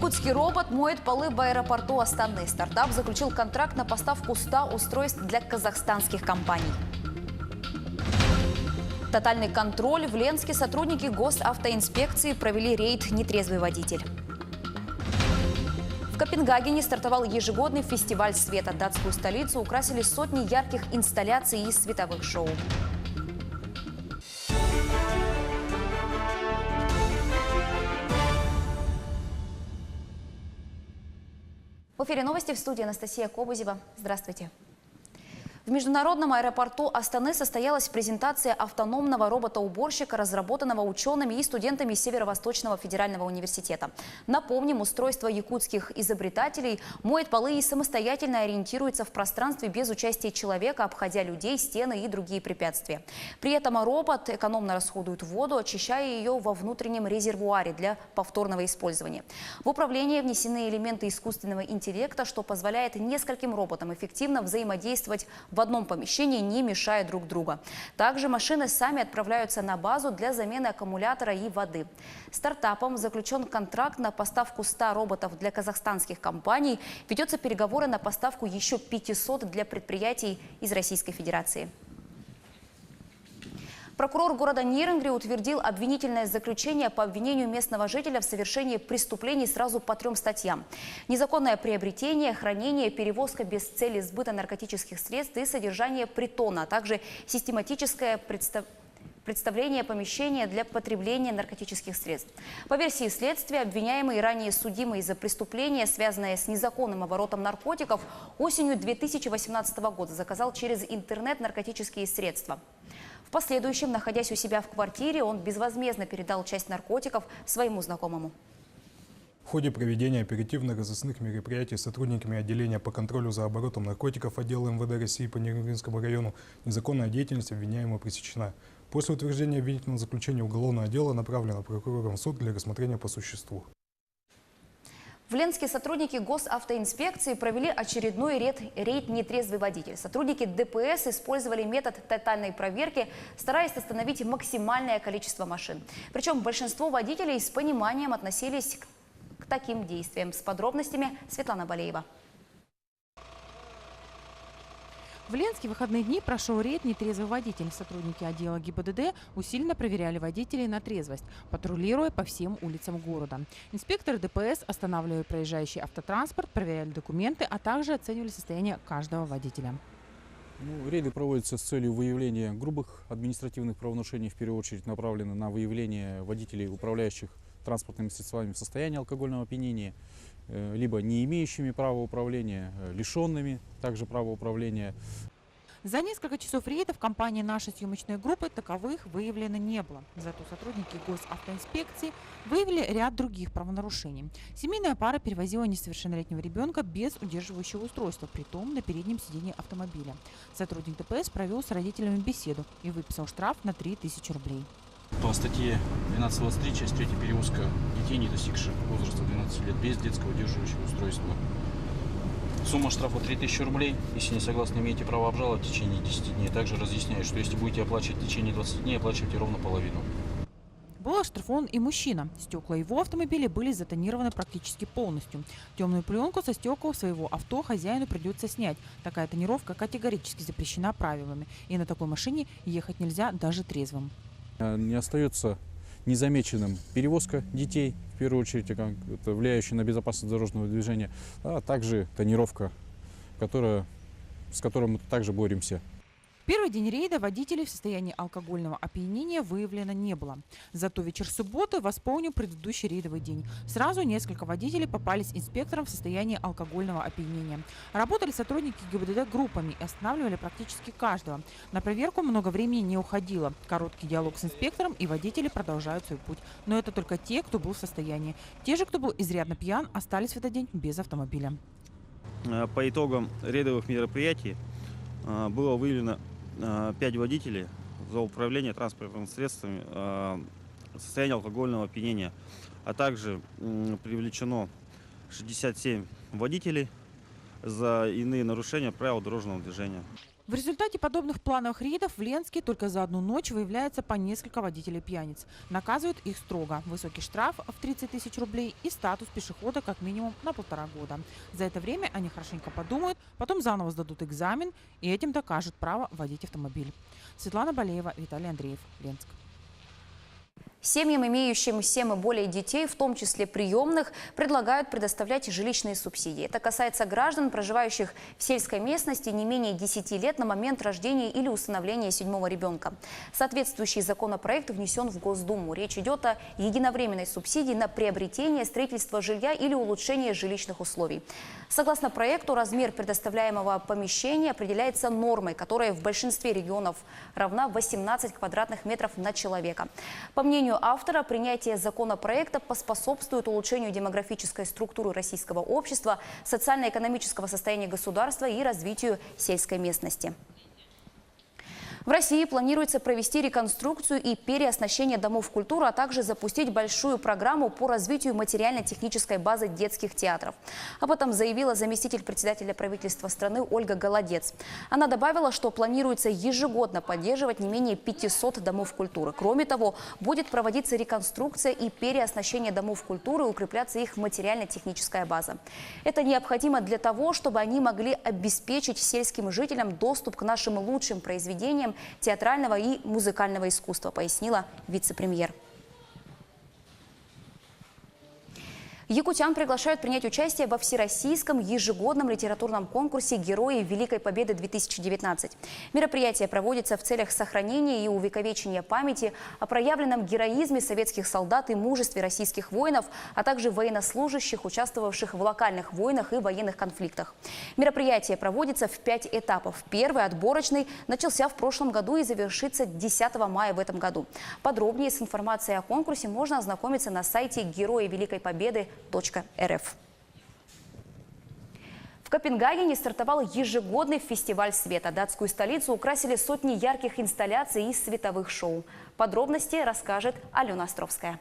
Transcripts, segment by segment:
Якутский робот моет полы в аэропорту Астаны. Стартап заключил контракт на поставку 100 устройств для казахстанских компаний. Тотальный контроль. В Ленске сотрудники госавтоинспекции провели рейд «Нетрезвый водитель». В Копенгагене стартовал ежегодный фестиваль света. Датскую столицу украсили сотни ярких инсталляций и световых шоу. В эфире новости, в студии Анастасия Кобузева. Здравствуйте. В международном аэропорту Астаны состоялась презентация автономного робота-уборщика, разработанного учеными и студентами Северо-Восточного федерального университета. Напомним, устройство якутских изобретателей моет полы и самостоятельно ориентируется в пространстве без участия человека, обходя людей, стены и другие препятствия. При этом робот экономно расходует воду, очищая ее во внутреннем резервуаре для повторного использования. В управление внесены элементы искусственного интеллекта, что позволяет нескольким роботам эффективно взаимодействовать в одном помещении, не мешая друг другу. Также машины сами отправляются на базу для замены аккумулятора и воды. Стартапом заключен контракт на поставку 100 роботов для казахстанских компаний. Ведется переговоры на поставку еще 500 для предприятий из Российской Федерации. Прокурор города Нерюнгри утвердил обвинительное заключение по обвинению местного жителя в совершении преступлений сразу по 3 статьям. Незаконное приобретение, хранение, перевозка без цели сбыта наркотических средств и содержание притона, а также систематическое представление помещения для потребления наркотических средств. По версии следствия, обвиняемый, ранее судимый за преступление, связанное с незаконным оборотом наркотиков, осенью 2018 года заказал через интернет наркотические средства. В последующем, находясь у себя в квартире, он безвозмездно передал часть наркотиков своему знакомому. В ходе проведения оперативно-розыскных мероприятий сотрудниками отделения по контролю за оборотом наркотиков отдела МВД России по Нерюнгринскому району незаконная деятельность обвиняемого пресечена. После утверждения обвинительного заключения уголовного дела направлено прокурором в суд для рассмотрения по существу. В Ленске сотрудники госавтоинспекции провели очередной рейд «Нетрезвый водитель». Сотрудники ДПС использовали метод тотальной проверки, стараясь остановить максимальное количество машин. Причем большинство водителей с пониманием относились к таким действиям. С подробностями Светлана Балеева. В Ленске в выходные дни прошел рейд «Нетрезвый водитель». Сотрудники отдела ГИБДД усиленно проверяли водителей на трезвость, патрулируя по всем улицам города. Инспекторы ДПС останавливали проезжающий автотранспорт, проверяли документы, а также оценивали состояние каждого водителя. Рейды проводятся с целью выявления грубых административных правонарушений, в первую очередь направлены на выявление водителей, управляющих транспортными средствами в состоянии алкогольного опьянения, либо не имеющими права управления, лишенными также права управления. За несколько часов рейдов в компании нашей съемочной группы таковых выявлено не было. Зато сотрудники госавтоинспекции выявили ряд других правонарушений. Семейная пара перевозила несовершеннолетнего ребенка без удерживающего устройства, притом на переднем сидении автомобиля. Сотрудник ДПС провел с родителями беседу и выписал штраф на 3000 рублей. По статье 12.23, часть 3, перевозка детей, не достигших возраста 12 лет, без детского удерживающего устройства. Сумма штрафа 3000 рублей. Если не согласны, имеете право обжаловать в течение 10 дней. Также разъясняю, что если будете оплачивать в течение 20 дней, оплачивайте ровно половину. Был оштрафован и мужчина. Стекла его автомобиля были затонированы практически полностью. Темную пленку со стекол своего авто хозяину придется снять. Такая тонировка категорически запрещена правилами. И на такой машине ехать нельзя даже трезвым. Не остается незамеченным перевозка детей, в первую очередь, влияющая на безопасность дорожного движения, а также тонировка, с которой мы также боремся. В первый день рейда водителей в состоянии алкогольного опьянения выявлено не было. Зато вечер субботы восполнил предыдущий рейдовый день. Сразу несколько водителей попались инспекторам в состоянии алкогольного опьянения. Работали сотрудники ГИБДД группами и останавливали практически каждого. На проверку много времени не уходило. Короткий диалог с инспектором, и водители продолжают свой путь. Но это только те, кто был в состоянии. Те же, кто был изрядно пьян, остались в этот день без автомобиля. По итогам рейдовых мероприятий было выявлено 5 водителей за управление транспортными средствами в состоянии алкогольного опьянения, а также привлечено 67 водителей за иные нарушения правил дорожного движения. В результате подобных плановых рейдов в Ленске только за одну ночь выявляется по несколько водителей пьяниц. Наказывают их строго. Высокий штраф в 30 тысяч рублей и статус пешехода как минимум на 1,5 года. За это время они хорошенько подумают, потом заново сдадут экзамен и этим докажут право водить автомобиль. Светлана Балеева, Виталий Андреев, Ленск. Семьям, имеющим 7 и более детей, в том числе приемных, предлагают предоставлять жилищные субсидии. Это касается граждан, проживающих в сельской местности не менее 10 лет на момент рождения или усыновления 7-го ребенка. Соответствующий законопроект внесен в Госдуму. Речь идет о единовременной субсидии на приобретение, строительство жилья или улучшение жилищных условий. Согласно проекту, размер предоставляемого помещения определяется нормой, которая в большинстве регионов равна 18 квадратных метров на человека. По мнению автора, принятие законопроекта поспособствует улучшению демографической структуры российского общества, социально-экономического состояния государства и развитию сельской местности. В России планируется провести реконструкцию и переоснащение домов культуры, а также запустить большую программу по развитию материально-технической базы детских театров. Об этом заявила заместитель председателя правительства страны Ольга Голодец. Она добавила, что планируется ежегодно поддерживать не менее 500 домов культуры. Кроме того, будет проводиться реконструкция и переоснащение домов культуры, укрепляться их материально-техническая база. Это необходимо для того, чтобы они могли обеспечить сельским жителям доступ к нашим лучшим произведениям театрального и музыкального искусства, пояснила вице-премьер. Якутян приглашают принять участие во всероссийском ежегодном литературном конкурсе «Герои Великой Победы-2019». Мероприятие проводится в целях сохранения и увековечения памяти о проявленном героизме советских солдат и мужестве российских воинов, а также военнослужащих, участвовавших в локальных войнах и военных конфликтах. Мероприятие проводится в 5 этапов. Первый, отборочный, начался в прошлом году и завершится 10 мая в этом году. Подробнее с информацией о конкурсе можно ознакомиться на сайте «Герои Великой Победы.рф». В Копенгагене стартовал ежегодный фестиваль света. Датскую столицу украсили сотни ярких инсталляций и световых шоу. Подробности расскажет Алена Островская.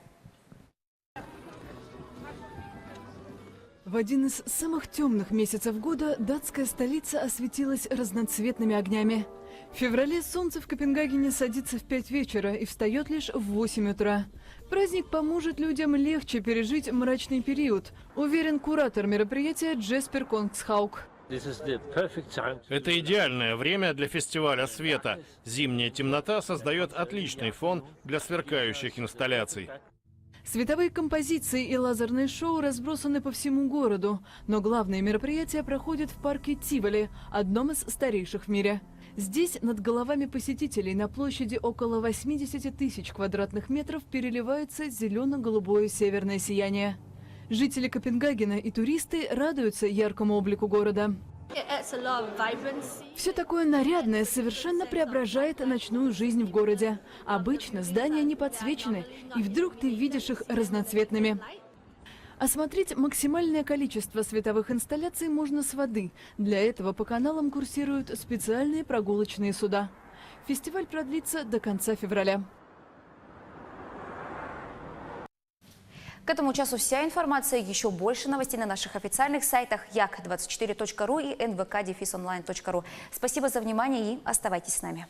В один из самых темных месяцев года датская столица осветилась разноцветными огнями. В феврале солнце в Копенгагене садится в 5 вечера и встает лишь в 8 утра. Праздник поможет людям легче пережить мрачный период, уверен куратор мероприятия Джеспер Конгсхаук. Это идеальное время для фестиваля света. Зимняя темнота создает отличный фон для сверкающих инсталляций. Световые композиции и лазерные шоу разбросаны по всему городу, но главные мероприятия проходят в парке Тиволи, одном из старейших в мире. Здесь над головами посетителей на площади около 80 тысяч квадратных метров переливается зелено-голубое северное сияние. Жители Копенгагена и туристы радуются яркому облику города. Все такое нарядное совершенно преображает ночную жизнь в городе. Обычно здания не подсвечены, и вдруг ты видишь их разноцветными. Осмотреть максимальное количество световых инсталляций можно с воды. Для этого по каналам курсируют специальные прогулочные суда. Фестиваль продлится до конца февраля. К этому часу вся информация. Еще больше новостей на наших официальных сайтах як24.ру и nvk-online.ru. Спасибо за внимание и оставайтесь с нами.